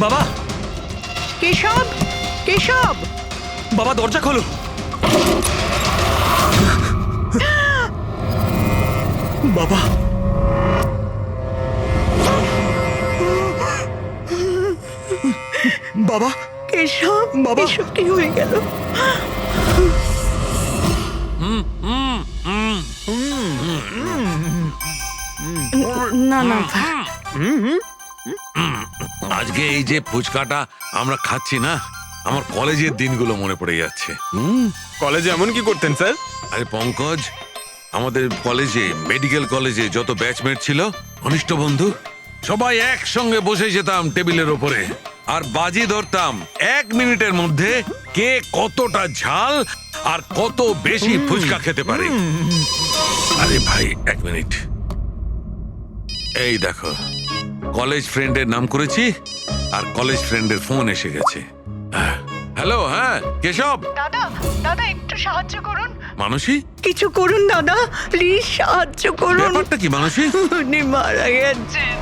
বাবা, কেশব, কেশব, বাবা দরজা খোলো। বাবা, বাবা, কেশব, বাবা। এসব কি হয়ে গেল? না না, আজকে এই যে ফুচকাটা আমরা খাচ্ছি না, আমার কলেজের দিনগুলো মনে পড়ে যাচ্ছে। কলেজে এমন কি করতেন স্যার? আরে পঙ্কজ, আমাদের কলেজে, মেডিকেল কলেজে যত ব্যাচমেট ছিল, ঘনিষ্ঠ বন্ধু, সবাই একসঙ্গে বসে যেতাম টেবিলের ওপরে আর বাজি ধরতাম 1 মিনিটের মধ্যে কে কতটা ঝাল আর কত বেশি ফুচকা খেতে পারে। আরে ভাই 1 মিনিট, এই দেখো কলেজ ফ্রেন্ডের নাম করেছি আর কলেজ ফ্রেন্ডের ফোন এসে গেছে। হ্যালো, হ্যাঁ কেশব। দাদা, দাদা একটু সাহায্য করুন। মানসী, কিছু করুন দাদা, প্লিজ সাহায্য করুন। ব্যাপারটা কি মানসী? উনি মারা গেছেন।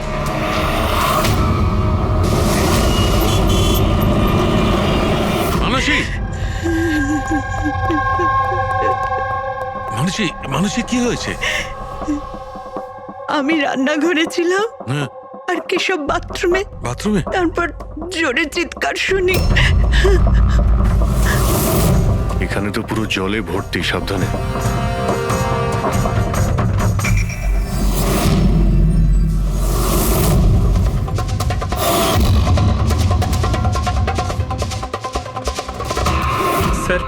মানসী, মানসী, মানসী কি হয়েছে? আমি রান্নাঘরে ছিলাম হ্যাঁ, আর কেশব বাথরুমে, বাথরুমে? তারপর জোরে চিৎকার শুনি। এখানে তো পুরো জলে ভর্তি, সাবধানে। স্যার,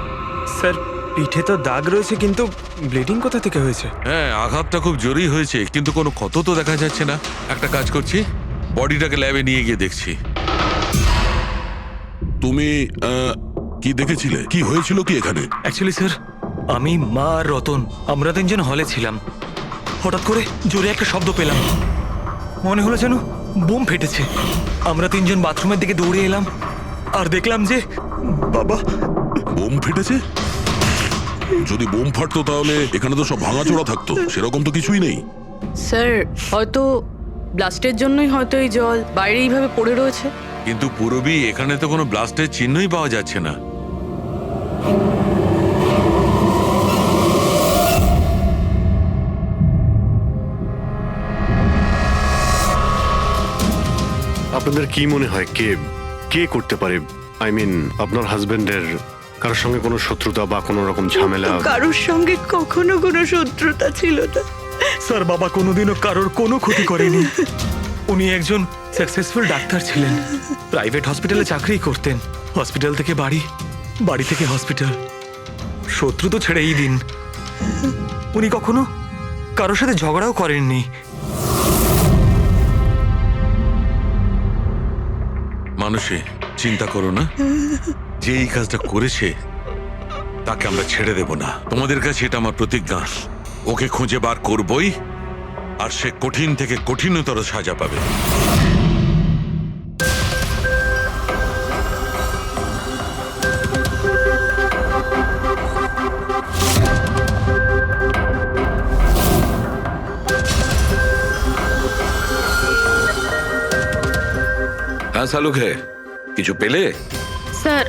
স্যার পিঠে তো দাগ রয়েছে, কিন্তু ব্লিডিং কোথা থেকে হয়েছে? হ্যাঁ, আঘাতটা খুব জোরেই হয়েছে, কিন্তু কোনো ক্ষত তো দেখা যাচ্ছে না। একটা কাজ করছি, বডিটাকে ল্যাবে নিয়ে গিয়ে দেখছি। তুমি কি দেখেছিলে? কি হয়েছিল কি এখানে? অ্যাকচুয়ালি স্যার, আমি, মা আর রতন আমরা 3 জন হলে ছিলাম। হঠাৎ করে জোরে একটা শব্দ পেলাম, মনে হলো যেন বোম ফেটেছে। আমরা 3 জন বাথরুমের দিকে দৌড়ে এলাম আর দেখলাম যে বাবা। বোম ফেটেছে? যদি বোম ফাটতো তাহলে এখানে তো সব ভাঙাচোরা থাকতো, সেরকম তো কিছুই নেই। স্যার, হয়তো ব্লাস্টের জন্যই হয়তো এই জল বাইরে এইভাবে পড়ে রয়েছে। কিন্তু পুরবি, এখানে তো কোনো ব্লাস্টের চিহ্নই পাওয়া যাচ্ছে না। আপনাদের কি মনে হয় কে কে করতে পারে? আই মিন, আপনার হাজবেন্ডের কারোর সঙ্গে কোনো শত্রুতা বা কোনো রকম ঝামেলা? কারোর সঙ্গে কখনো কোনো শত্রুতা ছিল না। স্যার, বাবা কোনোদিনও কারোর কোনো ক্ষতি করেনি। উনি একজন সাকসেসফুল ডাক্তার ছিলেন, প্রাইভেট হসপিটালে চাকরি করতেন। হসপিটাল থেকে বাড়ি, বাড়ি থেকে হসপিটাল। শত্রু তো ছেড়েই দিন, উনি কখনো কারোর সাথে ঝগড়াও করেননি। মানুষে চিন্তা করো না, যে এই কাজটা করেছে তাকে আমরা ছেড়ে দেব না। তোমাদের কাছে এটা আমার প্রতিজ্ঞা। ওকে খুঁজে বার করবই, আর সে কঠিন থেকে কঠিনতর সাজা পাবে। হ্যাঁ শালুকে, কিছু পেলে? স্যার,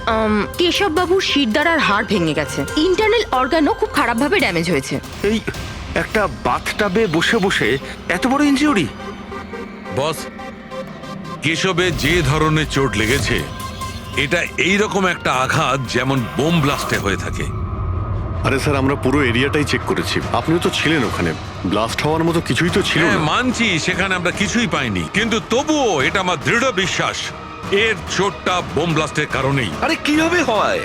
কেশব বাবুর শিরদাঁড়ার হাড় ভেঙে গেছে, ইন্টারনাল অর্গানও খুব খারাপভাবে ড্যামেজ হয়েছে। এই একটা বাথটাবে বসে বসে এত বড় ইনজিউরি? বস, কেশবে যে ধরনের চোট লেগেছে, এটা এইরকম একটা আঘাত যেমন বোম ব্লাস্টে হয়ে থাকে। আরে স্যার, আমরা পুরো এরিয়াটাই চেক করেছি, আপনিও তো ছিলেন ওখানে। ব্লাস্ট হওয়ার মতো কিছুই তো ছিল হ্যাঁ না। মানছি, সেখানে আমরা কিছুই পাইনি, কিন্তু তবুও এটা আমার দৃঢ় বিশ্বাস এর চোটটা বোম ব্লাস্টের কারণেই। আরে কিভাবে হয়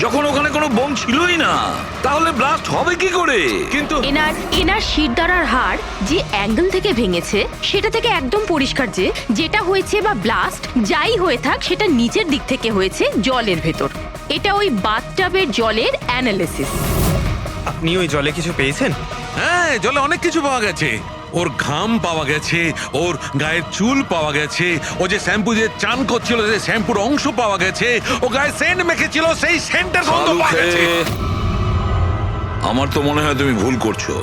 যখন ওখানে কোনো বোম ছিলই না? তাহলে ব্লাস্ট হবে কি করে? কিন্তু এনার শিরদাঁড়ার হাড় যে অ্যাঙ্গেল থেকে ভেঙেছে সেটা থেকে একদম পরিষ্কার যে যেটা হয়েছে বা ব্লাস্ট যাই হয়ে থাক, সেটা নিচের দিক থেকে হয়েছে, জলের ভেতর। এটা ওই বাথটাবের জলের অ্যানালিসিস। আপনি ওই জলে কিছু পেয়েছেন? হ্যাঁ, জলে অনেক কিছু পাওয়া গেছে। ওর ঘাম পাওয়া গেছে, ওর গায়ের চুল পাওয়া গেছে, ও যে শ্যাম্পু দিয়ে চান করছিল যে শ্যাম্পুর অংশ পাওয়া গেছে, ও গায়ে সেন্ট মেখেছিল সেই সেন্টের গন্ধ পাওয়া গেছে। আমার তো মনে হয় তুমি ভুল করছো।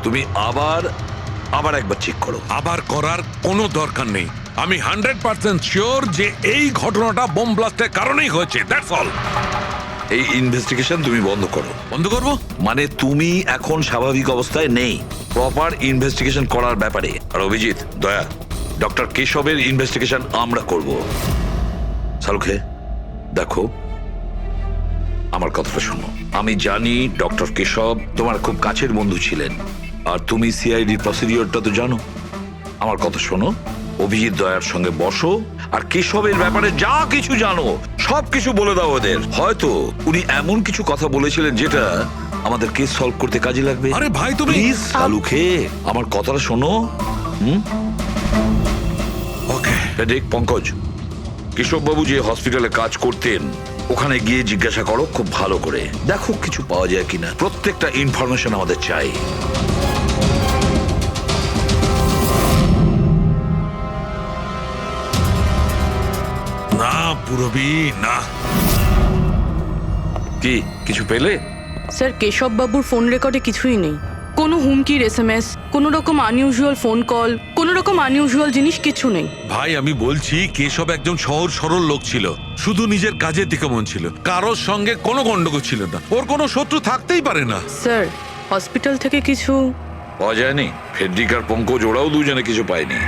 তুমি আবার একবার চেক করো। আবার করার কোনো দরকার নেই। আমি 100% শিওর যে এই ঘটনাটা বোম ব্লাস্টের কারণেই হয়েছে, দ্যাটস অল। এই ইনভেস্টিগেশন তুমি বন্ধ করো। বন্ধ করবো? মানে তুমি এখন স্বাভাবিক অবস্থায় নেই প্রপার ইনভেস্টিগেশন করার ব্যাপারে। আর অভিজিৎ, দয়া, ডক্টর কেশবের ইনভেস্টিগেশন আমরা করব। শালুখে দেখো, আমার কথাটা শোনো। আমি জানি ডক্টর কেশব তোমার খুব কাছের বন্ধু ছিলেন, আর তুমি সিআইডির প্রসিডিওরটা তো জানো। আমার কথা শোনো, অভিজিৎ দয়ার সঙ্গে বসো আর কেশবের ব্যাপারে যা কিছু জানো সব কিছু বলে দাও ওদের। হয়তো উনি এমন কিছু কথা বলেছিলেন যেটা আমাদের কেস সলভ করতে কাজে লাগবে। আরে ভাই তুমি প্লিজ শালুখে আমার কথাটা শোনো। ওকে। দেখ পঙ্কজ, কেশববাবু যে হসপিটালে কাজ করতেন ওখানে গিয়ে জিজ্ঞাসা করো খুব ভালো করে, দেখো কিছু পাওয়া যায় কিনা। প্রত্যেকটা ইনফরমেশন আমাদের চাই। না পুরবি না। কি কিছু পেলে? স্যার কেশব বাবুর ফোন রেকর্ডে কিছুই নেই। কোনো হুমকির এসএমএস, কোনো রকম আনইউজুয়াল ফোন কল, কোনো রকম আনইউজুয়াল জিনিস কিছু নেই। ভাই আমি বলছি কেশব একজন সহজ সরল লোক ছিল, শুধু নিজের কাজের দিকে মন ছিল, কারোর সঙ্গে কোনো গন্ডগোল ছিল না, ওর কোনো শত্রু থাকতেই পারে না। স্যার হসপিটাল থেকে কিছু পাওয়া যায়নি? ফেডরিক আর পঙ্কজ ওরাও দুজনে কিছু পায়নি।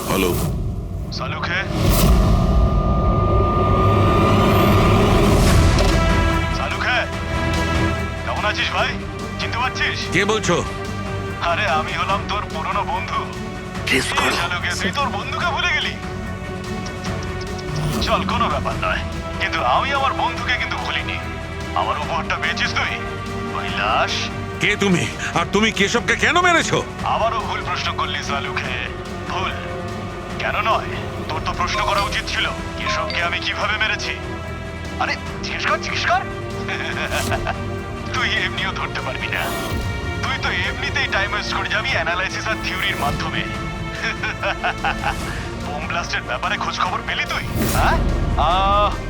হ্যালো, সালুখে, সালুখে, কেমন আছিস ভাই? চিনতে পারছিস? কে বলছো? আরে আমি হলাম তোর পুরনো বন্ধু। সালুখে, তুই তোর বন্ধুকে ভুলে গেলি? চল, কোনো ব্যাপার নয়, কিন্তু আমি আমার বন্ধুকে কিন্তু ভুলিনি। আমার উপহারটা পেয়েছিস তুই? ওই লাশ। কে তুমি? আর তুমি কেশবকে কেন মেরেছো? আবারও ভুল প্রশ্ন করলি সালুখে। ভুল কেন নয়, তোর তো প্রশ্ন করা উচিত ছিল কেশবকে আমি কিভাবে মেরেছি। আরে জিজ্ঞেস কর, জিজ্ঞেস কর। তুই এমনিও ধরতে পারবি না, তুই তো এমনিতেই টাইম ওয়েস্ট করে যাবি অ্যানালাইসিস আর থিওরির মাধ্যমে। বোম ব্লাস্টের ব্যাপারে খোঁজ খবর পেলি তুই? হ্যাঁ,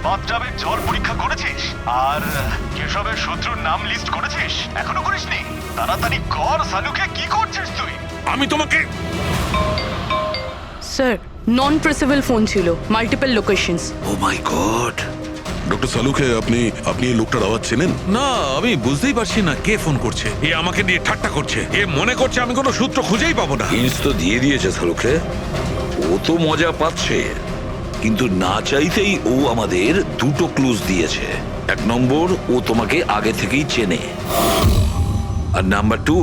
বাথটাবের জল পরীক্ষা করেছিস? আর কেশবের শত্রুর নাম লিস্ট করেছিস? এখনো করিসনি? তাড়াতাড়ি কর সালুকে, কি করছিস তুই? আমি তোমাকে স্যার নন প্রেসেবল ফোন ছিল, মাল্টিপল লোকেশনস। ও মাই গড। ডক্টর সালুখে, আপনি এই লোকটার আওয়াজ চেনেন? না, আমি বুঝতেই পারছি না কে ফোন করছে। এ আমাকে নিয়ে ঠাট্টা করছে, এ মনে করছে আমি কোনো সূত্র খুঁজেই পাবো না। হিন্টস তো দিয়ে দিয়েছে সালুখে, ও তো মজা পাচ্ছে, কিন্তু না চাইতেই ও আমাদের দুটো ক্লুজ দিয়েছে। এক নম্বর, ও তোমাকে আগে থেকেই চেনে, আর নাম্বার 2,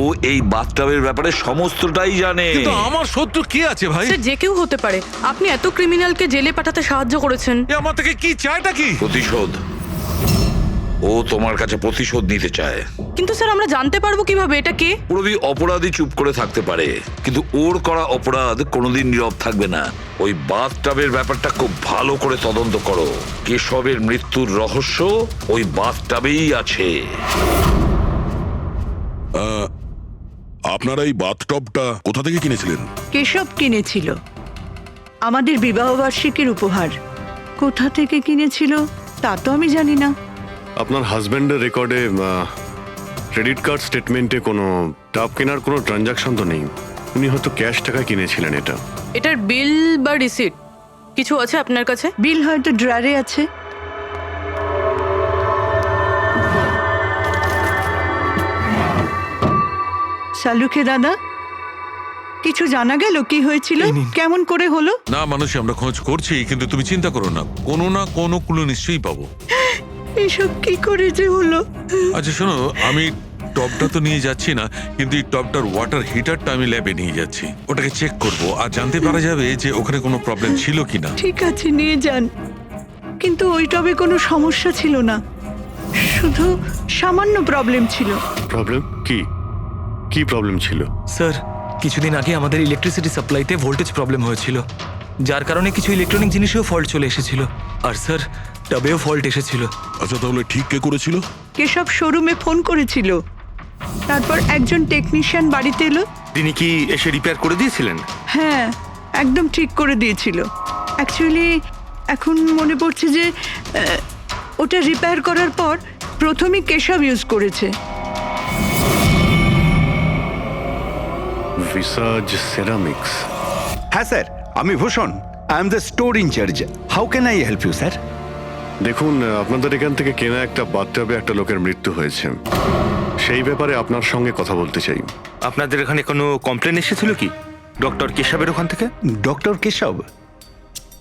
ও এই বাথটাবের ব্যাপারে সমস্তটাই জানে। কিন্তু আমার শত্রু কে আছে ভাই? স্যার যে কেউ হতে পারে। আপনি এত ক্রিমিনালকে জেলে পাঠাতে সাহায্য করেছেন। এ আমার থেকে কি চায়টা কি? প্রতিশোধ। ও তোমার কাছে প্রতিশোধ নিতে চায়। কিন্তু স্যার আমরা জানতে পারবো কিভাবে এটা কে? পুরোপুরি অপরাধী চুপ করে থাকতে পারে, কিন্তু ওর করা অপরাধ কোনোদিন নীরব থাকবে না। ওই বাথটাবের ব্যাপারটা খুব ভালো করে তদন্ত করো। কেশবের মৃত্যুর রহস্য ওই বাথটাবেই আছে। আপনারা এই বাথটবটা কোথা থেকে কিনেছিলেন? কেশব কিনেছিল, আমাদের বিবাহবার্ষিকীর উপহার। কোথা থেকে কিনেছিল তা তো আমি জানি না। আপনার হাজব্যান্ডের রেকর্ডে ক্রেডিট কার্ড স্টেটমেন্টে কোনো টাব কেনার কোনো ট্রানজাকশন তো নেই। উনি হয়তো ক্যাশ টাকায় কিনেছিলেন এটা। এটার বিল বা রিসিট কিছু আছে আপনার কাছে? বিল হয়তো ড্রয়ারে আছে। সালুখে দাদা, কিছু জানা গেল কি হয়েছিল, এই নিন। কেমন করে হলো? না মানুষ, আমরা খোঁজ করছি, কিন্তু তুমি চিন্তা করো না, কোনো না কোনো ক্লু নিশ্চয়ই পাবো। এসব কি করে যে হলো? আচ্ছা শোনো, আমি টপটা তো নিয়ে যাচ্ছি না, কিন্তু এই টপটার ওয়াটার হিটারটা আমি ল্যাবে নিয়ে যাচ্ছি। ওটাকে চেক করব আর জানতে পারা যাবে যে ওখানে কোনো প্রবলেম ছিল কিনা। ঠিক আছে, নিয়ে যান, কিন্তু ওই টবে কোনো সমস্যা ছিল না, শুধু সামান্য প্রবলেম ছিল। প্রবলেম কি? কি প্রবলেম ছিল? স্যার, কিছুদিন আগে আমাদের ইলেকট্রিসিটি সাপ্লাইতে ভোল্টেজ প্রবলেম হয়েছিল, যার কারণে কিছু ইলেকট্রনিক জিনিসেও ফল্ট চলে এসেছিল। আর স্যার, টবেও ফল্ট এসেছিল। আচ্ছা, তাহলে ঠিক কে করেছিল? কেশব শোরুমে ফোন করেছিল, তারপর একজন টেকনিশিয়ান বাড়িতে এলো। তিনি কি এসে রিপেয়ার করে দিয়েছিলেন? হ্যাঁ, একদম ঠিক করে দিয়েছিল। অ্যাকচুয়ালি এখন মনে পড়ছে যে ওটা রিপেয়ার করার পর প্রথমে কেশব ইউজ করেছে। ভিসাজ সেরামিক্স। হ্যাঁ স্যার, আমি Bhushan. I am the store incharge. How can I help you sir? দেখুন, আপনাদের এখান থেকে কেনা একটা বাথটাবে একটা লোকের মৃত্যু হয়েছে। সেই ব্যাপারে আপনার সঙ্গে কথা বলতে চাই। আপনাদের এখানে কোনো কমপ্লেন এসেছিল কি ডক্টর কেশবের ওখান থেকে? ডক্টর কেশব?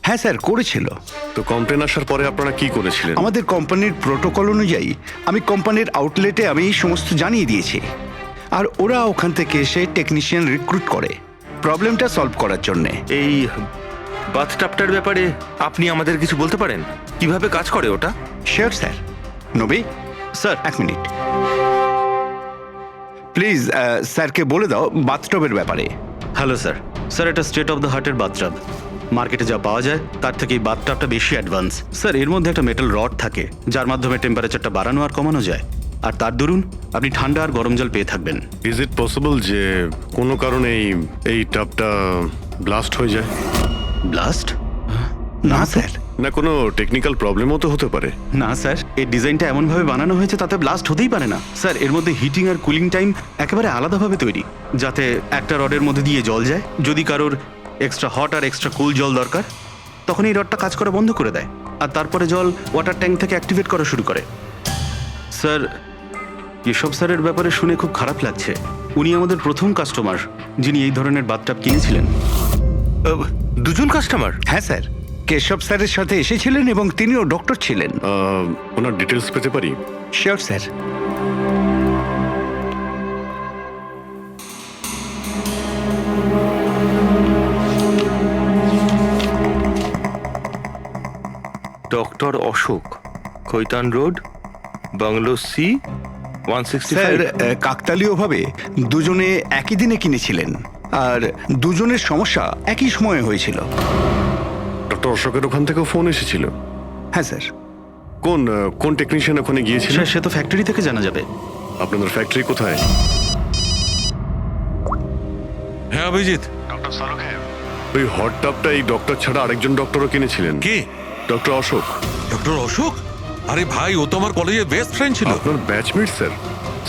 হ্যাঁ স্যার, করেছিল। তো কমপ্লেন আসার পরে আপনারা কি করেছিলেন? আমাদের কোম্পানির প্রোটোকল অনুযায়ী আমি কোম্পানির আউটলেটে আমি সমস্ত জানিয়ে দিয়েছি, আর ওরা ওখান থেকে এসে টেকনিশিয়ান রিক্রুট করে প্রবলেমটা সলভ করার জন্যে। এই বাথটাবটার ব্যাপারে আপনি আমাদের কিছু বলতে পারেন? কিভাবে কাজ করে ওটা? Sure sir. নবী স্যার, এক মিনিট প্লিজ। স্যারকে বলে দাও বাথটবের ব্যাপারে। Hello sir. স্যার, এটা স্টেট অফ দ্য হার্টের বাথটাব। মার্কেটে যা পাওয়া যায় তার থেকে এই বাথটাবটা বেশি অ্যাডভান্স। স্যার, এর মধ্যে একটা মেটাল রড থাকে যার মাধ্যমে টেম্পারেচারটা বাড়ানো আর কমানো যায়, আর তার দরুন আপনি ঠান্ডা আর গরম জল পেয়ে থাকবেন। ইজ ইট পসিবল যে কোনো কারণে এই টাবটা ব্লাস্ট হয়ে যায়? ব্লাস্ট? না স্যার। না, কোনো টেকনিক্যাল প্রবলেমও তো হতে পারে। না স্যার, এই ডিজাইনটা এমনভাবে বানানো হয়েছে তাতে ব্লাস্ট হতেই পারে না। স্যার, এর মধ্যে হিটিং আর কুলিং টাইম একেবারে আলাদাভাবে তৈরি, যাতে একটা রডের মধ্যে দিয়ে জল যায়। যদি কারোর এক্সট্রা হট আর এক্সট্রা কুল জল দরকার, তখন এই রডটা কাজ করা বন্ধ করে দেয়, আর তারপরে জল ওয়াটার ট্যাঙ্ক থেকে অ্যাক্টিভেট করা শুরু করে। স্যার, এসব স্যারের ব্যাপারে শুনে খুব খারাপ লাগছে। উনি আমাদের প্রথম কাস্টমার যিনি এই ধরনের বাথটাব কিনেছিলেন। দুজন কাস্টমার? হ্যাঁ স্যার, কেশব স্যারের সাথে এসেছিলেন এবং তিনিও ডক্টর ছিলেন। ওনার ডিটেলস পেতে পারি? Sure sir. Doctor Ashok, Kaitan road, bungalow C, 165। Sir, কাকতালীয়ভাবে দুজনে একই দিনে কিনেছিলেন, আর দুজনের সমস্যা একই সময়ে হয়েছিল। ডক্টর অশোকের ওখান থেকেও ফোন এসেছিল? হ্যাঁ স্যার। কোন টেকনিশিয়ান ওখানে গিয়েছিল? স্যার, সে তো ফ্যাক্টরি থেকে জানা যাবে। আপনাদের ফ্যাক্টরি কোথায়? হ্যাঁ অভিজিৎ। ডক্টর সালুখে, ওই হট টাবটা এই ডক্টর ছাড়া আরেকজন ডক্টরও কিনেছিলেন। কে? ডক্টর অশোক। ডক্টর অশোক? আরে ভাই, ও তো আমার কলেজের বেস্ট ফ্রেন্ড ছিল। আপনার ব্যাচমেট স্যার।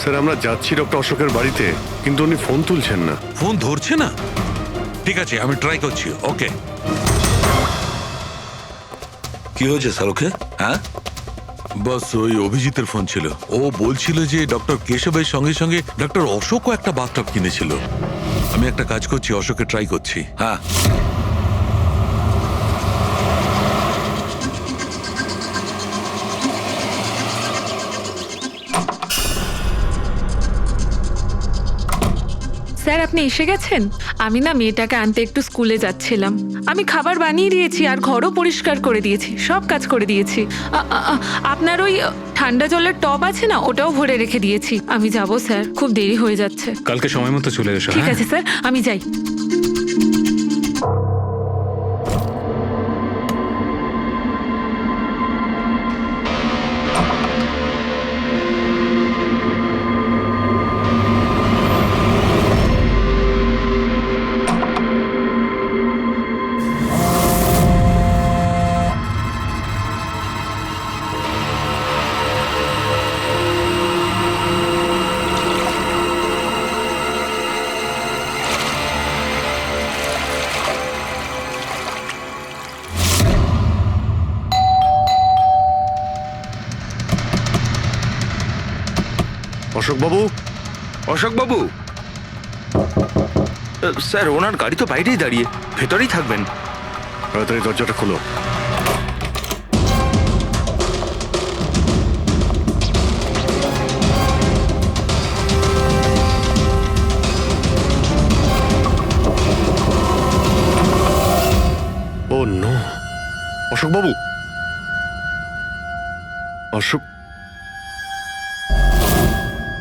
স্যার, আমরা যাচ্ছি ডক্টর অশোকের বাড়িতে, কিন্তু উনি ফোন তুলছেন না। ফোন ধরছে না? ঠিক আছে, আমি ট্রাই করছি। ওকে। কি হয়েছে সালুখে? হ্যাঁ, বস, ওই অভিজিতের ফোন ছিল। ও বলছিল যে ডক্টর কেশবের সঙ্গে সঙ্গে ডক্টর অশোকও একটা বাথটাব কিনেছিল। আমি একটা কাজ করছি, অশোকে ট্রাই করছি। হ্যাঁ। স্যার, আপনি এসে গেছেন? আমি না মেয়েটাকে আনতে একটু স্কুলে যাচ্ছিলাম। আমি খাবার বানিয়ে দিয়েছি আর ঘরও পরিষ্কার করে দিয়েছি, সব কাজ করে দিয়েছি। আপনার ওই ঠান্ডা জলের টব আছে না, ওটাও ভরে রেখে দিয়েছি। আমি যাব স্যার, খুব দেরি হয়ে যাচ্ছে। কালকে সময় মতো চলে এসো। ঠিক আছে স্যার, আমি যাই। অশোকবাবু। অশোকবাবু, স্যার, ওনার গাড়ি তো বাইরেই দাঁড়িয়ে, ভেতরেই থাকবেন। তাড়াতাড়ি দরজাটা খোলো। ও নো! অশোকবাবু! অশোক,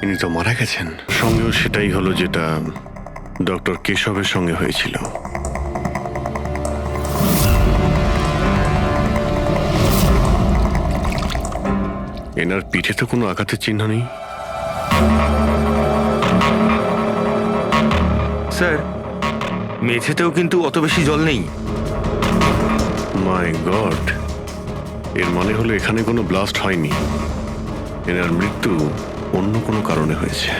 ইনি তো মারা গেছেন। সঙ্গেও সেটাই হলো যেটা ডক্টর কেশবের সঙ্গে হয়েছিল। এনার পিঠে তো কোনো আঘাতের চিহ্ন নেই। স্যার, মেঝেতেও কিন্তু অত বেশি জল নেই। মাই গড! এর মানে হলো এখানে কোনো ব্লাস্ট হয়নি। এনার মৃত্যু অন্য কোনো কারণে হয়েছে।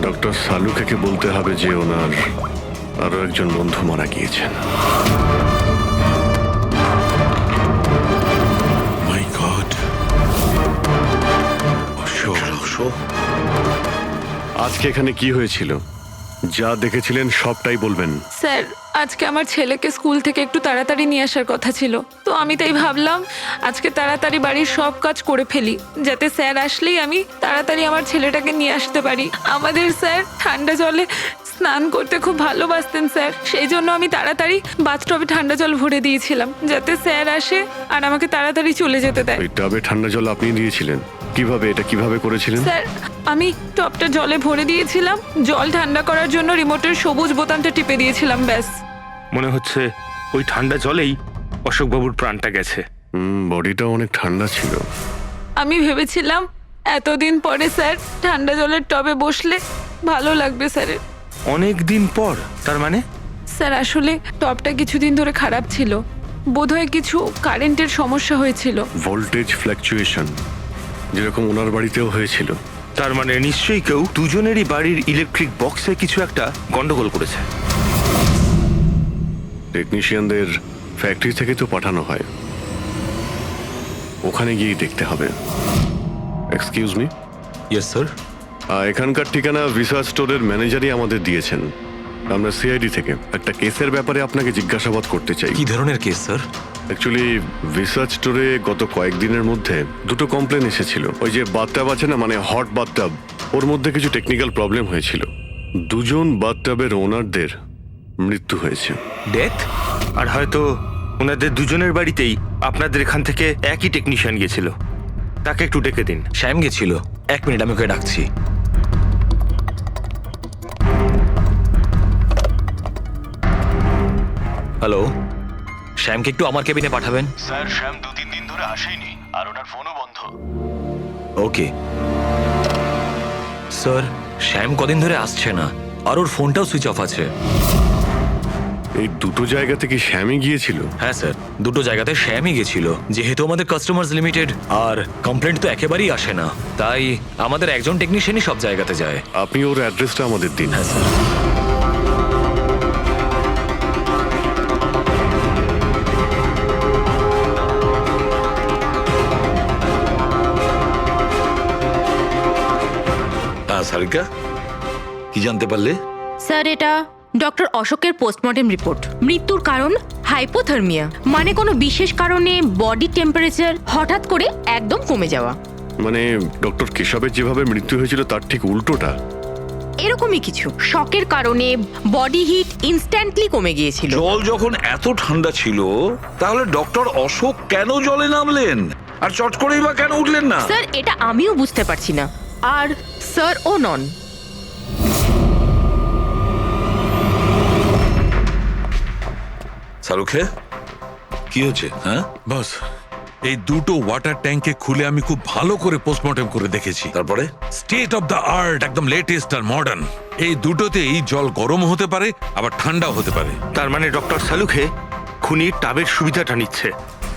ডক্টর সালুখেকে বলতে হবে যে ওনার আরো একজন বন্ধু মারা গিয়েছেন। মাই গড, আজকে এখানে কি হয়েছিল, যা দেখেছিলেন সবটাই বলবেন। স্যার আজকে আমার ছেলেকে স্কুল থেকে একটু তাড়াতাড়ি নিয়ে আসার কথা ছিল, তো আমি তাই ভাবলাম আজকে তাড়াতাড়ি বাড়ির সব কাজ করে ফেলি, যাতে স্যার আসলেই আমি তাড়াতাড়ি আমার ছেলেটাকে নিয়ে আসতে পারি। আমাদের স্যার ঠান্ডা জলে স্নান করতে খুব ভালোবাসতেন স্যার, সেই জন্য আমি তাড়াতাড়ি বাথটবে ঠান্ডা জল ভরে দিয়েছিলাম, যাতে স্যার আসে আর আমাকে তাড়াতাড়ি চলে যেতে দেয়। ওই টাবে ঠান্ডা জল আপনি দিয়েছিলেন? কিভাবে করেছিলেন? স্যার আমি টপটা জলে ভরে দিয়েছিলাম, জল ঠান্ডা করার জন্য রিমোটের সবুজ বোতামটা টিপে দিয়েছিলাম, ব্যাস। মনে হচ্ছে ওই ঠান্ডা জলেই অশোকবাবুর প্রাণটা গেছে। বডিটা অনেক ঠান্ডা ছিল। আমি ভেবেছিলাম এতদিন পরে স্যার ঠান্ডা জলের টবে বসলে ভালো লাগবে স্যারের। অনেক দিন পর? তার মানে? স্যার আসলে টবটা কিছুদিন ধরে খারাপ ছিল, বোধহয় কিছু কারেন্টের সমস্যা হয়েছিল। ভোল্টেজ ফ্ল্যাকচুয়েশন, যেরকম ওনার বাড়িতেও হয়েছিল। তার মানে নিশ্চয়ই কেউ দুজনেরই বাড়ির ইলেকট্রিক বক্সে কিছু একটা গন্ডগোল করেছে। টেকনিশিয়ানদের ফ্যাক্টরি থেকে তো পাঠানো হয়, ওখানে গিয়ে দেখতে হবে। Excuse me. Yes sir. এখানকার ঠিকানা ভিসা স্টোরের ম্যানেজারই আমাদের দিয়েছেন। আমরা সিআইডি থেকে একটা কেসের ব্যাপারে আপনাকে জিজ্ঞাসাবাদ করতে চাই। কি ধরনের কেস স্যার? অ্যাকচুয়ালি ভিসা স্টোরে গত কয়েকদিনের মধ্যে দুটো কমপ্লেন এসেছিল। ওই যে বাথটাব আছে না, মানে হট বাথটাব, ওর মধ্যে কিছু টেকনিক্যাল প্রবলেম হয়েছিল। দুজন বাথটাবের ওনারদের মৃত্যু হয়েছে। ডেথ? আর হয়তো ওনাদের দুজনের বাড়িতেই আপনাদের এখান থেকে একই টেকনিশিয়ান গেছিল। তাকে একটু ডেকে দিন। শ্যাম গেছিল। 1 মিনিট, আমি ওকে ডাকছি। হ্যালো, শ্যামকে একটু আমার কেবিনে পাঠাবেন। স্যার শ্যাম 2-3 দিন ধরে আসেনি আর ওনার ফোনও বন্ধ। ওকে স্যার, শ্যাম কদিন ধরে আসছে না আর ওর ফোনটাও সুইচ অফ আছে। এই দুটো জায়গা থেকে শ্যামই গিয়েছিল? হ্যাঁ স্যার, দুটো জায়গাতে শ্যামই গেছিল। যেহেতু আমাদের কাস্টমার্স লিমিটেড আর কমপ্লেন্ট তো একেবারেই আসে না, তাই আমাদের একজন টেকনিশিয়ানই সব জায়গাতে যায়। আপনি ওর অ্যাড্রেসটা আমাদের দিন। হ্যাঁ স্যার। সারিকা, কি জানতে পারলে? স্যার এটা ডক্টর অশোকের পোস্টমর্টেম রিপোর্ট। মৃত্যুর কারণ হাইপোথার্মিয়া, মানে কোনো বিশেষ কারণে বডি টেম্পারেচার হঠাৎ করে একদম কমে যাওয়া। মানে ডক্টর কেশবের যেভাবে মৃত্যু হয়েছিল তার ঠিক উল্টোটা? এরকমই কিছু। শকের কারণে বডি হিট ইনস্ট্যান্টলি কমে গিয়েছিল। জল যখন এত ঠান্ডা ছিল, তাহলে ডক্টর অশোক কেন জলে নামলেন আর চট করেই বা কেন উঠলেন না? স্যার এটা আমিও বুঝতে পারছি না, আর স্যার ও নন। সারুখে, কি হচ্ছে? হ্যাঁ বস, এই দুটো ওয়াটার ট্যাঙ্কে খুলে আমি খুব ভালো করে পোস্টমর্টেম করে দেখেছি। তারপরে? স্টেট অফ দ্য আর্ট, একদম লেটেস্ট আর মডার্ন। এই দুটোতেই জল গরম হতে পারে আবার ঠান্ডাও হতে পারে। তার মানে ডক্টর সালুখে খুনির টাবের সুবিধাটা নিচ্ছে।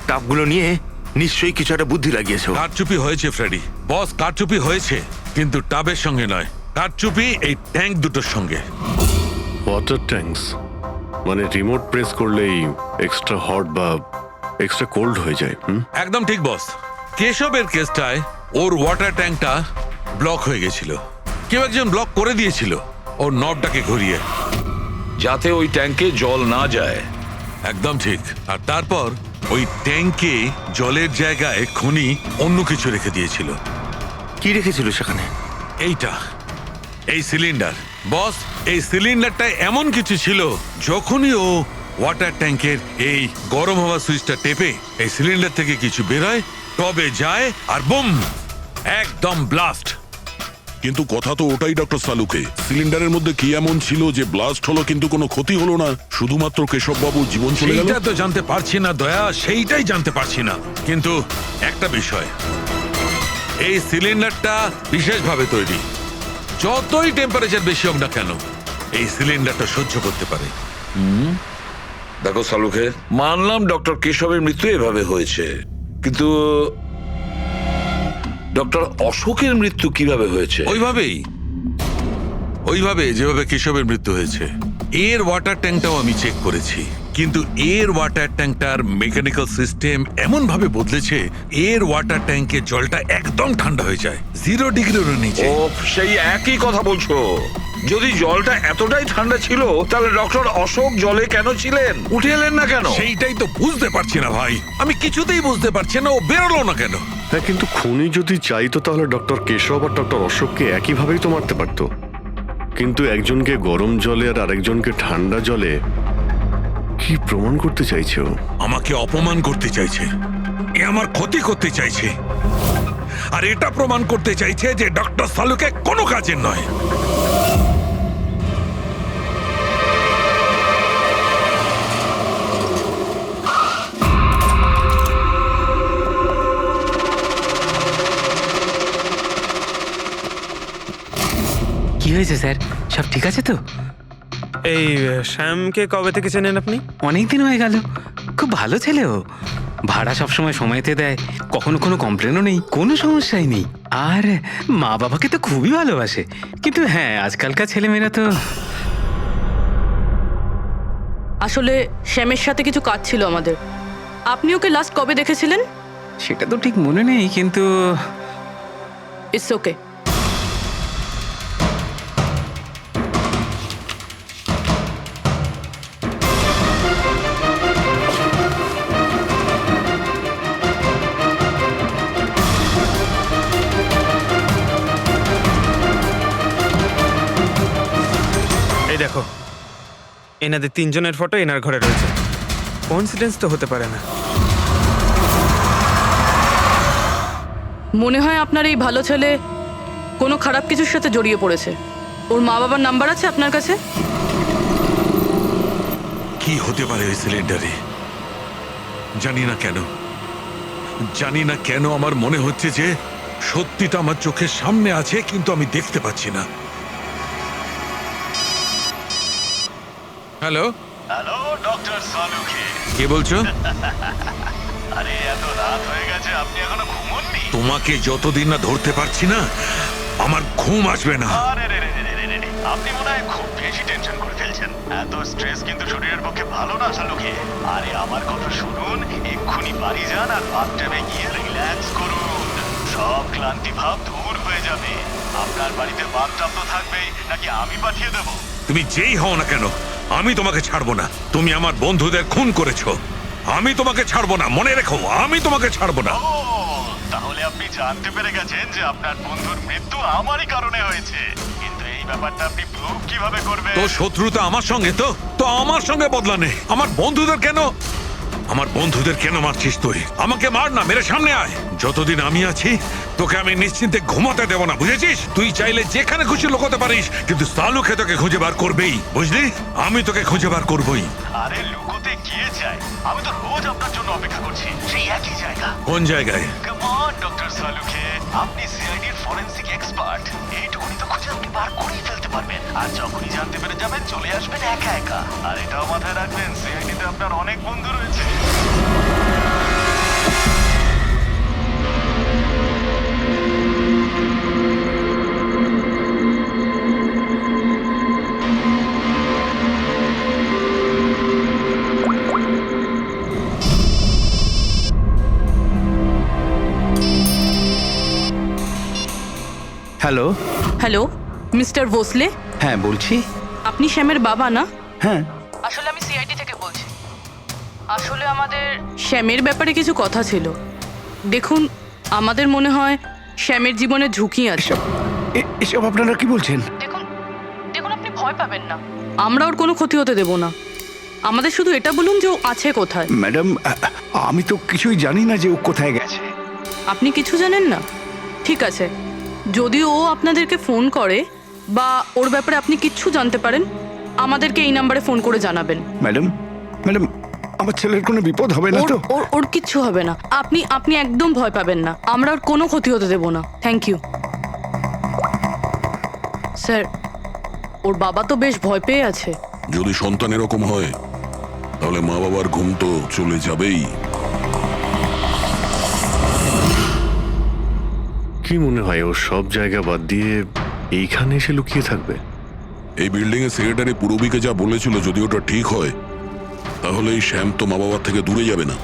টাবগুলো নিয়ে নিশ্চয়ই কিছু একটা বুদ্ধি লাগিয়েছে। কারচুপি হয়েছে ফ্রেডি বস, কারচুপি হয়েছে, কিন্তু টাবের সঙ্গে নয়। কারচুপি এই ট্যাঙ্ক দুটোর সঙ্গে। ওয়াটার ট্যাঙ্কস মানে রিমোট প্রেস করলেই এক্সট্রা হট বা এক্সট্রা কোল্ড হয়ে যায়। একদম ঠিক বস। কেশবের কেসটায় ওর ওয়াটার ট্যাঙ্কটা ব্লক হয়ে গেছিল। কেউ একজন ব্লক করে দিয়েছিল ওর নবটাকে ঘুরিয়ে, যাতে ওই ট্যাঙ্কে জল না যায়। একদম ঠিক। আর তারপর ওই ট্যাঙ্কে জলের জায়গায় খনি অন্য কিছু রেখে দিয়েছিল। কি রেখেছিল সেখানে? এইটা, এই সিলিন্ডার। বস, এই সিলিন্ডারটা এমন কিছু ছিল, যখনই ও ওয়াটার ট্যাঙ্কের এই গরম হওয়া সুইচটা টেপে এই সিলিন্ডার থেকে কিছু বেরোয়, টবে যায় আর বুম, একদম ব্লাস্ট। কিন্তু কথা তো ওটাই ডক্টর সালুকে, সিলিন্ডারের মধ্যে কি এমন ছিল যে ব্লাস্ট হলো কিন্তু কোনো ক্ষতি হলো না, শুধুমাত্র কেশববাবুর জীবন চলে গেল? সেইটা তো জানতে পারছি না দয়া, সেইটাই জানতে পারছি না। কিন্তু একটা বিষয়, এই সিলিন্ডারটা বিশেষভাবে তৈরি। যতই টেম্পারেচার বেশি হোক না কেন, এই সিলিন্ডারটা সহ্য করতে পারে। দেখো সালুখে, মানলাম ডক্টর কেশবের মৃত্যু এভাবে হয়েছে, কিন্তু ডক্টর অশোকের মৃত্যু কিভাবে হয়েছে? ওইভাবে যেভাবে কেশবের মৃত্যু হয়েছে। এর ওয়াটার ট্যাঙ্কটাও আমি চেক করেছি, কিন্তু এর ওয়াটার ট্যাঙ্কটার মেকানিক্যাল সিস্টেম এমন ভাবে বদলেছে, এর ওয়াটার ট্যাঙ্কে জলটা একদম ঠান্ডা হয়ে যায়, 0 ডিগ্রিরও নিচে। ও, সেই একই কথা বলছো। যদি জলটা এতটাই ঠান্ডা ছিল, তাহলে ডক্টর অশোক জলে কেন ছিলেন? উঠে এলেন না কেন? সেইটাই তো বুঝতে পারছি না ভাই, আমি কিছুতেই বুঝতে পারছি না ও বেরোলো না কেন। হ্যাঁ, কিন্তু খুনি যদি চাইতো তাহলে ডক্টর কেশব আর ডক্টর অশোককে একইভাবেই তো মারতে পারতো। কিন্তু একজনকে গরম জলে আর আরেকজনকে ঠান্ডা জলে কি প্রমাণ করতে চাইছে ও? আমাকে অপমান করতে চাইছে, এ আমার ক্ষতি করতে চাইছে, আর এটা প্রমাণ করতে চাইছে যে ডক্টর সালুকে কোনো কাজের নয়। কি হয়েছে স্যার, সব ঠিক আছে তো? এই শ্যামকে কবে থেকে চেনেন আপনি? অনেক দিন হয়ে গেল, খুব ভালো ছেলে ও। ভাড়া সবসময় সময়তে দেয়, কখনো কোনো কমপ্লেনও নেই, কোনো সমস্যাই নেই। আর মা বাবাকে তো খুবই ভালোবাসে। কিন্তু হ্যাঁ, আজকালকার ছেলেমেয়েরা তো... আসলে শ্যামের সাথে কিছু কাজ ছিল আমাদের। আপনি ওকে লাস্ট কবে দেখেছিলেন? সেটা তো ঠিক মনে নেই, কিন্তু... ইটস ওকে। এই দেখো, এনাদের 3 জনের ফটো এনার ঘরে রয়েছে। কোইন্সিডেন্স তো হতে পারে না। মনে হয় আপনার এই ভালো ছেলে কোনো খারাপ কিছুর সাথে জড়িয়ে পড়েছে। ওর মা বাবার নাম্বার আছে আপনার কাছে? কি হতে পারে ওই সিলিন্ডারে? জানি না কেন আমার মনে হচ্ছে যে সত্যিটা আমার চোখের সামনে আছে, কিন্তু আমি দেখতে পাচ্ছি না। হ্যালো হ্যালো ডক্টর সালুকে, কে বলছো? আরে এত রাত হয়ে গেছে, আপনি এখনো ঘুমোননি? তোমাকে যতদিন না ধরতে পারছি না, আমার ঘুম আসবে না। আরে রে রে রে রে রে রে, আপনি মনে হয় খুব বেশি টেনশন করে ফেলছেন। এত স্ট্রেস কিন্তু শরীরের পক্ষে ভালো না সালুকে। আরে আমার কথা শুনুন, এক্ষুনি বাড়ি যান আর বাথটাবে গিয়ে রিল্যাক্স করুন। সব ক্লান্তি ভাব দূর হয়ে যাবে। আপনার বাড়িতে বাথটাব তো থাকবেই, নাকি আমি পাঠিয়ে দেবো? তুমি যেই হও না কেন, আমি তোমাকে ছাড়বো না। তুমি আমার বন্ধুদের খুন করেছো, আমি তোমাকে ছাড়বো না। মনে রেখো, আমি তোমাকে ছাড়বো না। ও, তাহলে আপনি জানতে পেরে গেছেন যে আপনার বন্ধুর মৃত্যু আমারই কারণে হয়েছে। কিন্তু এই ব্যাপারটা আপনি প্রুভ কিভাবে করবেন? তো শত্রুতা আমার সঙ্গে, তো আমার সঙ্গে বদলা নে। আমার বন্ধুদের কেন মারছিস তুই? আমাকে মার না, মেরে সামনে আয়। যতদিন আমি আছি তোকে আমি নিশ্চিন্তে ঘুমাতে দেব না, বুঝেছিস? তুই চাইলে যেখানে খুশি লুকোতে পারিস, কিন্তু সালুকে তোকে খুঁজে বার করবেই, বুঝলি? আমি তোকে খুঁজে বার করবই। আরে লুকোতে গিয়ে যায়, আমি তো রোজ আপনার জন্য অপেক্ষা করছি, সেই একই জায়গা। কোন জায়গায়? কাম অন ডক্টর সালুকে, আপনি সিআইডির ফরেনসিক এক্সপার্ট। এইটুকুনি তো খুঁজে আপনি বার করেই ফেলতে পারবেন। আর যখনই জানতে পেরে যাবেন, চলে আসবেন একা একা। আর এটাও মাথায় রাখবেন, সিআইডিতে আপনার অনেক বন্ধু রয়েছে। হ্যালো। হ্যালো মিস্টার ভোসলে, হ্যাঁ বলছি। আপনি শ্যামের বাবা না? হ্যাঁ। আসলে আমি সিআইডি থেকে বলছি। আসলে আমাদের শ্যামের ব্যাপারে কিছু কথা ছিল। দেখুন, আমাদের মনে হয় শ্যামের জীবনে ঝুঁকি আছে। এসব আপনারা কি বলছেন? দেখুন আপনি ভয় পাবেন না, আমরা ওর কোনো ক্ষতি হতে দেব না। আমাদের শুধু এটা বলুন যে ও আছে কোথায়। ম্যাডাম, আমি তো কিছুই জানি না যে ও কোথায় গেছে। আপনি কিছু জানেন না? ঠিক আছে, যদি ও আপনাদেরকে ফোন করে বা ওর ব্যাপারে আপনি কিচ্ছু জানতে পারেন, আমাদেরকে এই নাম্বারে ফোন করে জানাবেন। ম্যাডাম, আমার ছেলের কোনো বিপদ হবে না তো? ওর কিচ্ছু হবে না। আপনি একদম ভয় পাবেন না, আমরা ওর কোনো ক্ষতি হতে দেব না। Thank you sir. ওর বাবা তো বেশ ভয় পেয়ে আছে। যদি সন্তান এরকম হয়, তাহলে মা বাবার ঘুম তো চলে যাবেই। কি কি মনে হয় ও সব জায়গা বাদ দিয়ে এইখানে এসে লুকিয়ে থাকবে? এই বিল্ডিং এর সেক্রেটারি পূরবীকে যা বলেছিল, যদি ওটা ঠিক হয় তাহলে এই শ্যাম তো মা বাবার থেকে দূরে যাবে না।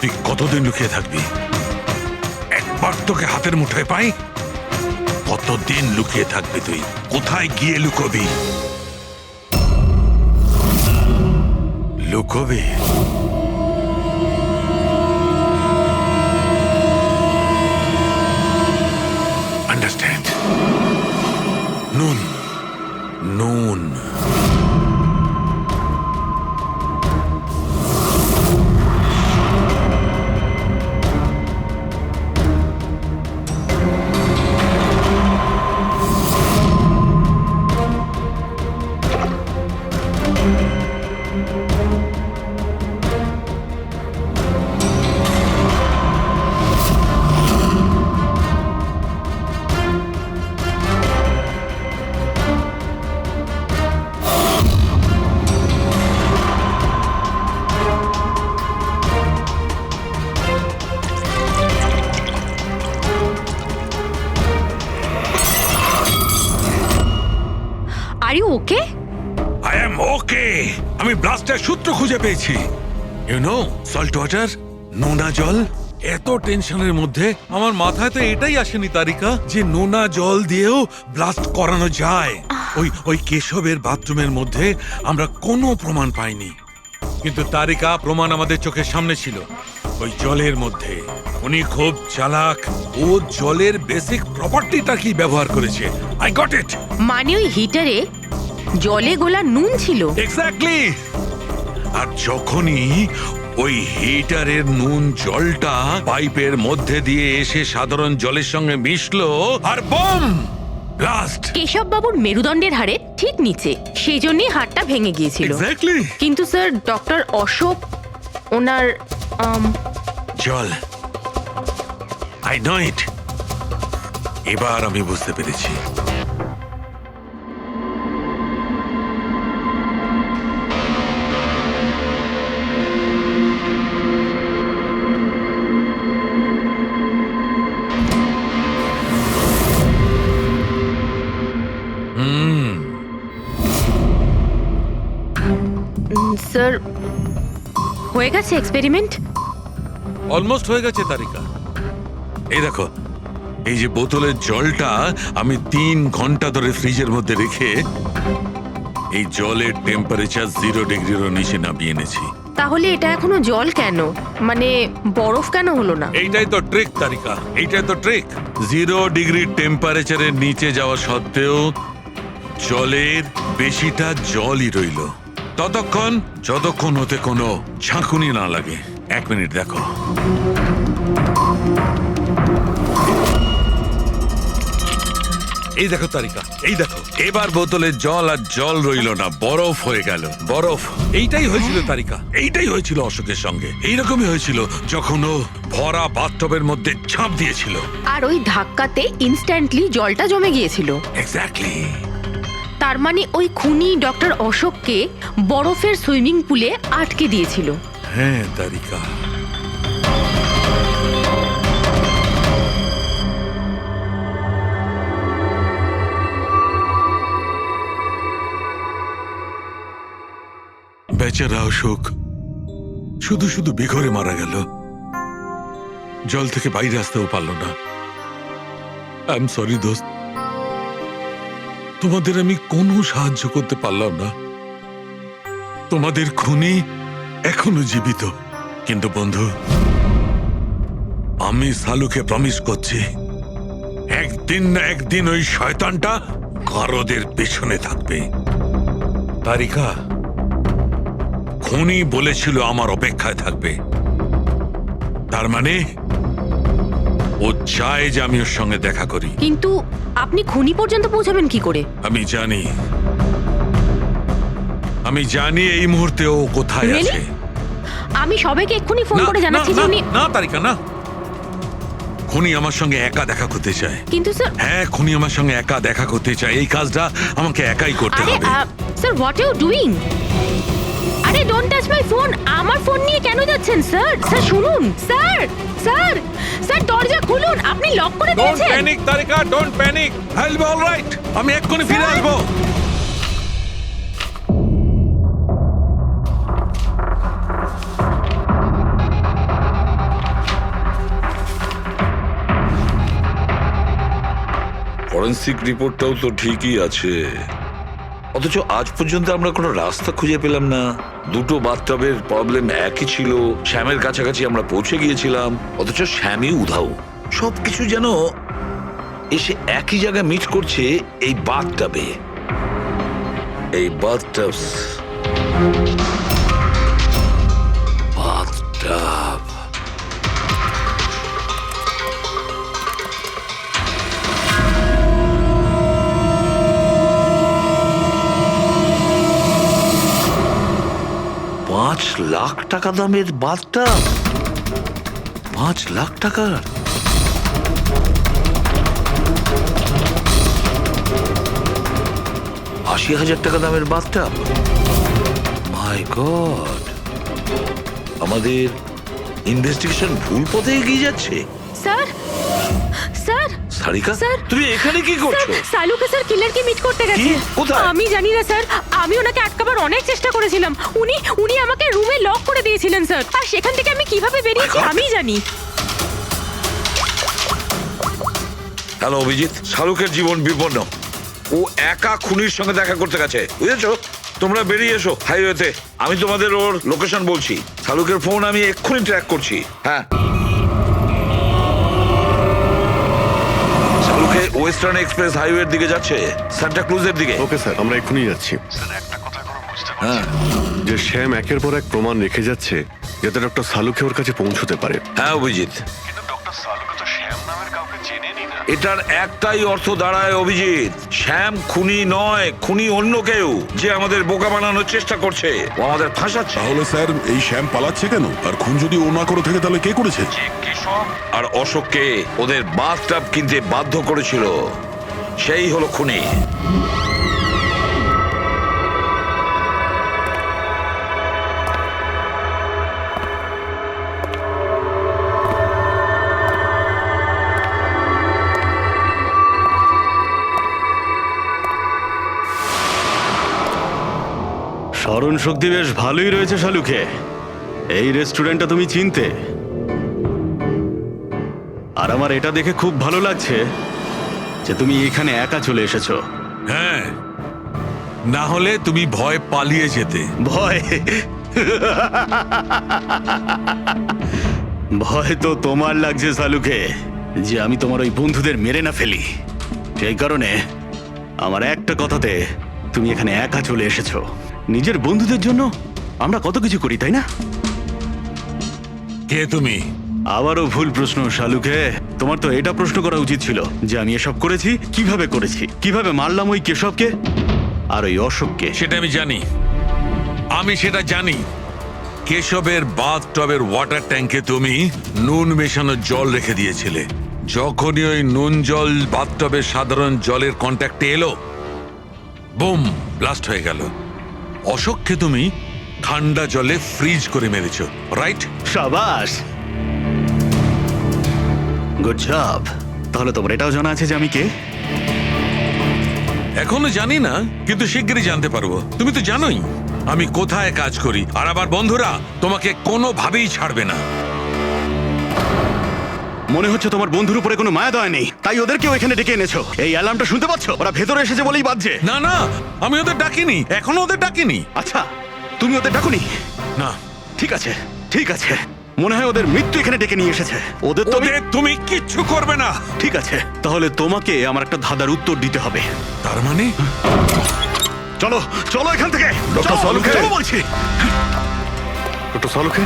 তুই কতদিন লুকিয়ে থাকবি? একবার তোকে হাতের মুঠোয় পাই, কতদিন লুকিয়ে থাকবি তুই? কোথায় গিয়ে লুকোবি? লুকোবি? আন্ডারস্ট্যান্ড? নুন নুন are you okay? I am okay. আমি ব্লাস্টের সূত্র খুঁজে পেয়েছি। ইউ নো, সল্ট ওয়াটার, নোনা জল। এত টেনশনের মধ্যে আমার মাথায় তো এটাই আসেনি তারিকা, যে নোনা জল দিয়েও ব্লাস্ট করানো যায়। ওই কেশবের বাথরুমের মধ্যে আমরা কোনো প্রমাণ পাইনি, কিন্তু তারিকা প্রমাণ আমাদের চোখের সামনে ছিল। ওই জলের মধ্যে উনি খুব চালাক, ও জলের বেসিক প্রপার্টিটা কি ব্যবহার করেছে। I got it. মানে ওই হিটারে জলে গোলা নুন ছিল? এক্স্যাক্টলি। আর যখনই ওই হিটারের নুন জলটা পাইপের মধ্যে দিয়ে এসে সাধারণ জলের সঙ্গে মিশলো, আর বম ব্লাস্ট। কেশব বাবুর মেরুদণ্ডের হাড়ে ঠিক নিচে, সেই জন্যই হাড়টা ভেঙে গিয়েছিল। এক্স্যাক্টলি। কিন্তু স্যার, ডক্টর অশোক ওনার জল, আই নো ইট। এবার আমি বুঝতে পেরেছি। স্যার, হয়ে গেছে এক্সপেরিমেন্ট? অলমোস্ট হয়ে গেছে তারিকা। এই দেখো, এই যে বোতলের জলটা আমি 3 ঘন্টা ধরে ফ্রিজের মধ্যে রেখে এই জলের টেম্পারেচার 0 ডিগ্রিরও নিচে নামিয়ে এনেছি। তাহলে এটা এখনো জল কেন? মানে বরফ কেন হলো না? এইটাই তো ট্রিক তারিকা, এইটাই তো ট্রিক। 0 ডিগ্রি টেম্পারেচারের নিচে যাওয়া সত্ত্বেও জলের বেশিটা জলই রইল, ততক্ষণ যতক্ষণ ওতে কোনো ঝাঁকুনি না লাগে। 1 মিনিট দেখো। এই দেখো তারিকা, এই দেখো, এবার বোতলের জল আর জল রইল না, বরফ হয়ে গেল। বরফ। এইটাই হয়েছিল তারিকা, এইটাই হয়েছিল অশোকের সঙ্গে। এইরকমই হয়েছিল যখন ও ভরা বাথটবের মধ্যে ঝাঁপ দিয়েছিল। আর ওই ধাক্কাতে ইনস্ট্যান্টলি জলটা জমে গিয়েছিল। এক্স্যাক্টলি। তার মানে ওই খুনি ডক্টর অশোককে বরফের সুইমিং পুলে আটকে দিয়েছিল। হ্যাঁ তারিকা। বেচারা অশোক শুধু শুধু বেঘরে মারা গেল, জল থেকে বাইরে আসতেও পারলো না। আই এম সরি দোস্ত, তোমাদের আমি কোনো সাহায্য করতে পারলাম না। তোমাদের খুনি এখনো জীবিত, কিন্তু বন্ধু আমি সালুকে প্রমিস করছি একদিন না একদিন ওই শয়তানটা গারদের পেছনে থাকবে। তারিকা খুনি বলেছিল আমার অপেক্ষায় থাকবে, তার মানে ও চায় যে আমি ওর সঙ্গে দেখা করি। কিন্তু আপনি খুনি পর্যন্ত পৌঁছাবেন কি করে? আমি জানি এই মুহূর্তে ও কোথায় Really? আছে। আমি সবাইকে এক্ষুনি ফোন করে জানাচ্ছি যে উনি... না তারিকা না, খুনি আমার সঙ্গে একা দেখা করতে চায়। কিন্তু স্যার... হ্যাঁ, খুনি আমার সঙ্গে একা দেখা করতে চায়। এই কাজটা আমাকে একাই করতে আরে হবে। Sir, what are you doing? আরে ডোন্ট টাচ মাই ফোন। আমার ফোন নিয়ে কেন যাচ্ছেন স্যার? স্যার শুনুন, স্যার স্যার স্যার দরজা খুলুন, আপনি লক করে ডোন্ট দিয়েছেন। Panic Tarika, don't panic. I will be alright. আমি এক্ষুনি ফিরে আসবো। ফরেন্সিক রিপোর্টটাও তো ঠিকই আছে, অথচ আজ পর্যন্ত আমরা কোনো রাস্তা খুঁজে পেলাম না। দুটো বাথটবের প্রবলেম একই ছিল, শ্যামের কাছাকাছি আমরা পৌঁছে গিয়েছিলাম, অথচ শ্যামই উধাও। সবকিছু যেন এসে একই জায়গায় মিট করছে এই বাথটবে। এই বাথটব বাথটব লাখ টাকা দামের বাথটব, 5 লাখ টাকার। 80,000 টাকা দামের বাথটব। মাই গড, আমাদের ইনভেস্টিগেশন ভুল পথে এগিয়ে যাচ্ছে। স্যার স্যার সারিকা, স্যার, তুমি এখানে কি করছো? সালুকে স্যার কিলারকে মিট করতে গেছে। কোথায়? আমি জানি না স্যার, আমি ওনাকে আটকাবার অনেক চেষ্টা করেছিলাম। উনি আমাকে রুমে লক করে দিয়েছিলেন স্যার, আর সেখান থেকে আমি কিভাবে বেরিয়েছি আমি জানি। হ্যালো অভিজিৎ, শাহরুখের জীবন বিপন্ন। ও একা খুনির সঙ্গে দেখা করতে গেছে, বুঝেছো? তোমরা বেরিয়ে এসো হাইওয়েতে, আমি তোমাদের ওর লোকেশন বলছি। শাহরুখের ফোন আমি এক্ষুনি ট্র্যাক করছি। হ্যাঁ, শাহরুখে ওয়েস্টার্ন এক্সপ্রেস হাইওয়ের দিকে যাচ্ছে, সান্টা ক্রুজের দিকে। ওকে স্যার, আমরা এক্ষুনি যাচ্ছি। হ্যাঁ, যে শ্যাম একের পর এক প্রমাণ রেখে যাচ্ছে যাতে ডক্টর সালুকে ওর কাছে পৌঁছতে পারে। হ্যাঁ অভিজিৎ, এটার একটাই অর্থ দাঁড়ায় অভিজিৎ, শ্যাম খুনি নয়, খুনি অন্য কেউ, যে আমাদের বোকা বানানোর চেষ্টা করছে, ও আমাদের ফাঁসাচ্ছে। তাহলে স্যার এই শ্যাম পালাচ্ছে কেন? আর খুন যদি ও না করে থাকে তাহলে কে করেছে? আর অশোককে ওদের বাথটব কিনতে বাধ্য করেছিল, সেই হলো খুনি। স্মরণ শক্তি বেশ ভালোই রয়েছে শালুকে। এই রেস্টুরেন্টটা তুমি চিনতে, আর আমার এটা দেখে খুব ভালো লাগছে যে তুমি এখানে একা চলে এসেছো। হ্যাঁ, না হলে তুমি ভয় পালিয়ে যেতে। ভয়? ভয় তো তোমার লাগছে শালুকে, যে আমি তোমার ওই বন্ধুদের মেরে না ফেলি। সেই কারণে আমার একটা কথাতে তুমি এখানে একা চলে এসেছো। নিজের বন্ধুদের জন্য আমরা কত কিছু করি, তাই না? কে তুমি? আবারও ভুল প্রশ্ন শালুকে। তোমার তো এটা প্রশ্ন করা উচিত ছিল যে আমি এসব করেছি, কিভাবে করেছি, কিভাবে মারলাম ওই কেশবকে আর ওই অশোককে। সেটা আমি জানি, আমি সেটা জানি। কেশবের বাথটবের ওয়াটার ট্যাঙ্কে তুমি নুন মেশানো জল রেখে দিয়েছিলে। যখনই ওই নুন জল বাথটবের সাধারণ জলের কন্ট্যাক্টে এলো, বুম, ব্লাস্ট হয়ে গেল। অশোককে তুমি ঠান্ডা জলে ফ্রিজ করে মেরেছো, রাইট? শাবাশ, গুড জব। তাহলে তোমার এটাও জানা আছে যে আমি কে? এখনো জানি না, কিন্তু শিগগিরই জানতে পারবো। তুমি তো জানোই। আমি কোথায় কাজ করি, আর আমার বন্ধুরা তোমাকে কোনোভাবেই ছাড়বে না। মনে হচ্ছে তোমার বন্ধুর উপরে কোনো মায়া দয়া নেই, তাই ওদেরকেও এখানে ডেকে এনেছো। এই অ্যালার্মটা শুনতে পাচ্ছ? ওরা ভেতরে এসেছে বলেই বাজছে। না না, আমি ওদের ডাকিনি, এখনো ওদের ডাকিনি। আচ্ছা, তুমি ওদের ডাকুনি? না। ঠিক আছে, ঠিক আছে। মনে হয় ওদের মৃত্যু এখানে ডেকে নিয়ে এসেছে। ওদের তো তুমি কিচ্ছু করবে না। ঠিক আছে, তাহলে তোমাকে আমার একটা ধাঁধার উত্তর দিতে হবে। তার মানে? চলো চলো এখান থেকে। ডক্টর সালুখে, চলো বলছি। ডক্টর সালুখে,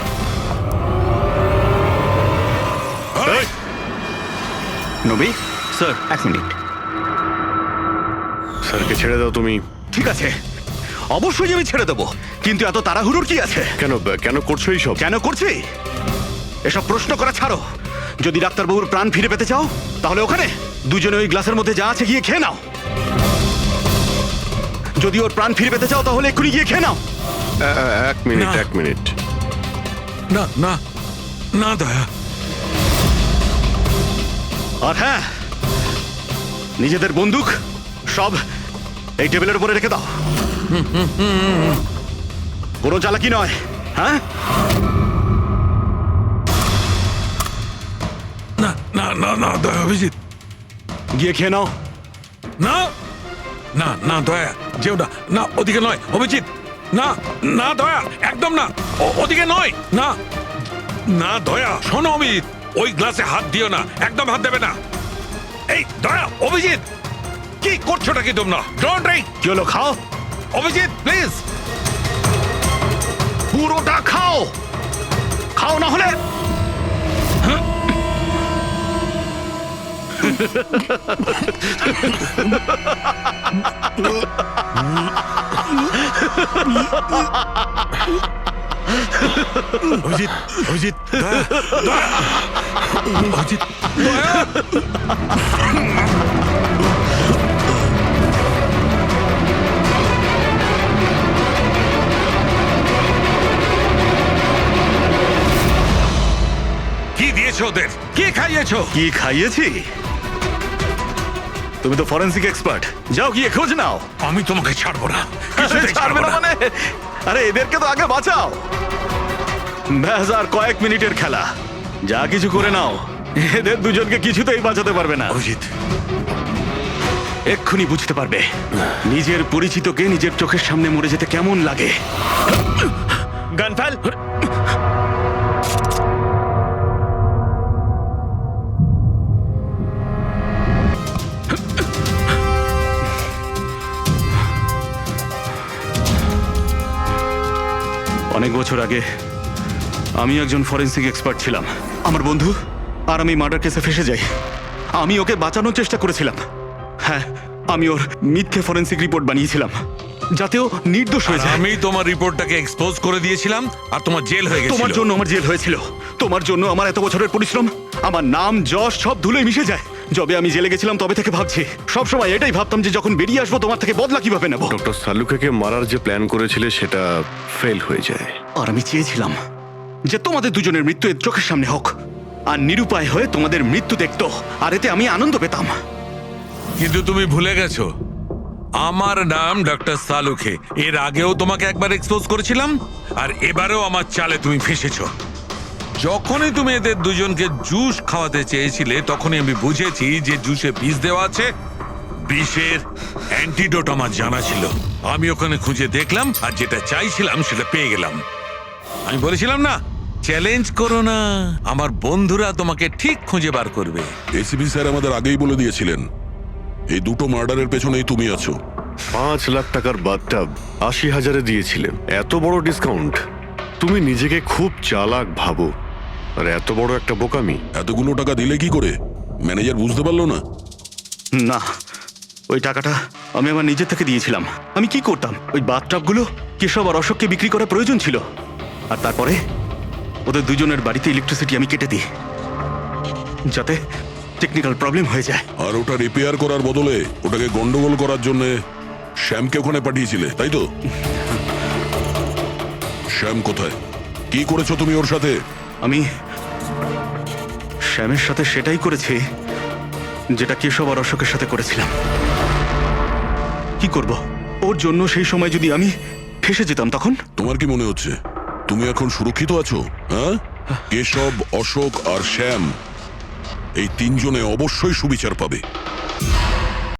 নবী স্যার, 1 মিনিট। স্যারকে ছেড়ে দাও তুমি। ঠিক আছে, অবশ্যই আমি ছেড়ে দেবো, কিন্তু এত তাড়াহুড়োর কি আছে? কেন কেন করছো এইসব? কেন করছি এসব প্রশ্ন করা ছাড়ো। যদি ডাক্তারবাবুর প্রাণ ফিরে পেতে চাও তাহলে ওখানে দুজনে ওই গ্লাসের মধ্যে যা আছে গিয়ে খেয়ে নাও। যদি ওর প্রাণ ফিরে পেতে চাও তাহলে এক্ষুনি গিয়ে খেয়ে নাও। 1 মিনিট, না। 1 মিনিট। না না না দয়া। আর হ্যাঁ, নিজেদের বন্দুক সব এই টেবিলের উপরে রেখে দাও। কোনো চালাকি নয়, হ্যাঁ? না না না না দয়া, অভিজিৎ গিয়ে খেয়ে নাও। না না না দয়া, যেও না, না ওদিকে নয় অভিজিৎ, না না দয়া, একদম না, ওদিকে নয়, না না দয়া, শোনো অভিজিৎ, ওই গ্লাসে হাত দিও না, একদম হাত দেবে না। এই দয়া, অভিজিৎ কি করছোটা কি তোমরা? Don't drink. কি হলো, খাও অভিজিৎ প্লিজ। পুরোটা খাও, খাও না হলে। অভিজিৎ, অভিজিৎ, দয়া, দয়া, অভিজিৎ, দয়া। কি দিয়েছো ওদের? কি খাইয়েছো? কি খাইয়েছি? তুমি তো ফরেন্সিক এক্সপার্ট, যাও গিয়ে খোঁজ নাও। আমি তোমাকে ছাড়বো না, কিছুতেই ছাড়বে না মানে? আরে এদেরকে তো আগে বাঁচাও। ব্যাস, আর কয়েক মিনিটের খেলা, যা কিছু করে নাও। এদের দুজনকে কিছুতেই বাঁচাতে পারবে না। অভিজিৎ, এক্ষুনি বুঝতে পারবে নিজের পরিচিতকে নিজের চোখের সামনে মরে যেতে কেমন লাগে। গান ফেল। অনেক বছর আগে আমি একজন ফরেন্সিক এক্সপার্ট ছিলাম। আমার বন্ধু আর আমি মার্ডার কেসে ফেসে যাই। আমি ওকে বাঁচানোর চেষ্টা করেছিলাম। হ্যাঁ, আমি ওর মিথ্যে ফরেন্সিক রিপোর্ট বানিয়েছিলাম যাতে ও নির্দোষ হয়ে যায়। আমি তোমার রিপোর্টটাকে এক্সপোজ করে দিয়েছিলাম আর তোমার জেল হয়ে গেছিল। তোমার জন্য আমার জেল হয়েছিল। তোমার জন্য আমার এত বছরের পরিশ্রম, আমার নাম যশ সব ধুলোয় মিশে যায়। যবে আমি জেলে গেছিলাম তবে থেকে ভাবছি, সবসময় এটাই ভাবতাম যে যখন বেরিয়ে আসবো তোমার থেকে বদলা কিভাবে নেব। ডক্টর সালুখেকে মারার যে প্ল্যান করেছিলে সেটা ফেল হয়ে যায়। আর আমি চেয়েছিলাম যে তোমাদের দুজনের মৃত্যু এর চোখের সামনে হোক, আর নিরুপায় হয়ে তোমাদের মৃত্যু দেখতো, আর এতে আমি আনন্দ পেতাম। কিন্তু তুমি ভুলে গেছো, আমার নাম ডক্টর সালুখে। এর আগেও তোমাকে একবার এক্সপোজ করেছিলাম, আর এবারেও আমার চালে তুমি ফেসেছো। যখনই তুমি এদের দুজনকে জুস খাওয়াতে চেয়েছিলে তখনই আমি বুঝেছি যে জুসে বিষ দেওয়া আছে। বিষের অ্যান্টিডোট আমার জানা ছিল। আমি ওখানে খুঁজে দেখলাম, আর যেটা চাইছিলাম সেটা পেয়ে গেলাম। আমি বলেছিলাম না, চ্যালেঞ্জ করো না, আমার বন্ধুরা তোমাকে ঠিক খুঁজে বার করবে। এসিপি স্যার আমাদের আগেই বলে দিয়েছিলেন এই দুটো মার্ডারের পেছনেই তুমি আছো। 5 লাখ টাকার বাথটাব 80,000-এ দিয়েছিলেন। এত বড় ডিসকাউন্ট! তুমি নিজেকে খুব চালাক ভাবো, আর এত বড় একটা বোকামি। এতগুলো টাকা দিলে কি করে? ম্যানেজার বুঝতে পারলো না? না, ওই টাকাটা আমি আমার নিজের থেকে দিয়েছিলাম। আমি কি করতাম, ওই বাথটাবগুলো কেশব আর অশোককে বিক্রি করার প্রয়োজন ছিল, আর তারপরে ওদের দুজনের বাড়িতে ইলেকট্রিসিটি আমি কেটে দিই যাতে টেকনিক্যাল প্রবলেম হয়ে যায়। আর ওটা রিপেয়ার করার বদলে ওটাকে গন্ডগোল করার জন্য শ্যামকে ওখানে পাঠিয়েছিলে, তাই তো? শ্যাম কোথায়? কি করেছো তুমি ওর সাথে? আমি শ্যামের সাথে সেটাই করেছি যেটা কেশব আর অশোকের সাথে করেছিলাম। কি করব, ওর জন্য সেই সময় যদি আমি ফেসে যেতাম তখন। তোমার কি মনে হচ্ছে তুমি এখন সুরক্ষিত আছো? হ্যাঁ, কেশব, অশোক আর শ্যাম এই তিনজনে অবশ্যই সুবিচার পাবে।